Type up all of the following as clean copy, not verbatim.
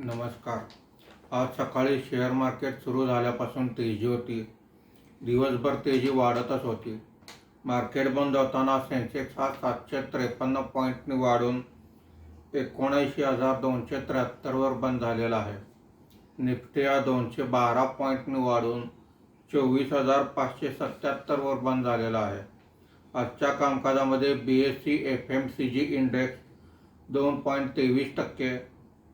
नमस्कार. आज सकाळी शेअर मार्केट सुरू झाल्यापासून तेजी होती. दिवसभर तेजी वाढतच होती. मार्केट बंद होताना सेन्सेक्स हा 753 पॉईंटनी वाढून 79,273 वर बंद झालेला आहे. निफ्टी हा 212 पॉईंटनी वाढून 24,577 वर बंद झालेला आहे. आजच्या कामकाजामध्ये BSE FMCG index 2.23%,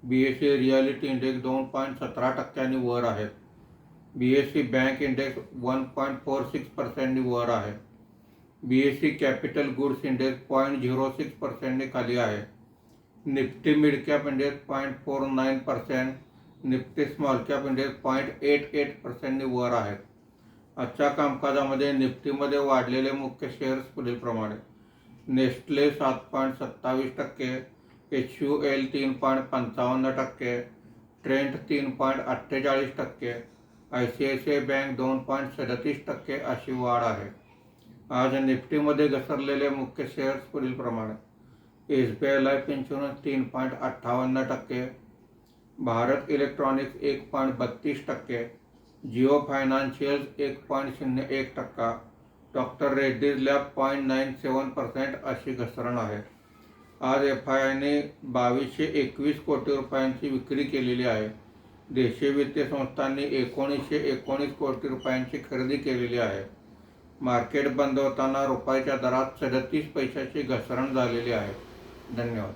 BSE reality index 2.17% वर आहेत. BSE बँक इंडेक्स 1.46% वर आहे. BSE कॅपिटल गुड्स इंडेक्स 0.06% खाली आहे. Nifty mid cap index 0.49%, Nifty small cap index 0.88% वर आहेत. आजच्या कामकाजामध्ये निफ्टीमध्ये वाढलेले मुख्य शेअर्स पुढीलप्रमाणे: Nestlé 7.27%, HUL 3.55%, Trent 3.48%, ICICI bank 2.37% अशी वाढ आहे. आज निफ्टीमध्ये घसरलेले मुख्य शेअर्स पुढीलप्रमाणे: SBI life insurance 3.58%, Bharat Electronics 1.32%, Jio financials 1.01%, doctor Reddy's lab 0.97% अशी घसरण आहे. आज FIIने 2221 कोटी रुपयांची विक्री केलेली आहे. देशीय वित्तीय संस्थांनी 1919 कोटी रुपयांची खरेदी केलेली आहे. मार्केट बंद होताना रुपयाच्या दरात 37 पैशाची घसरण झालेली आहे. धन्यवाद.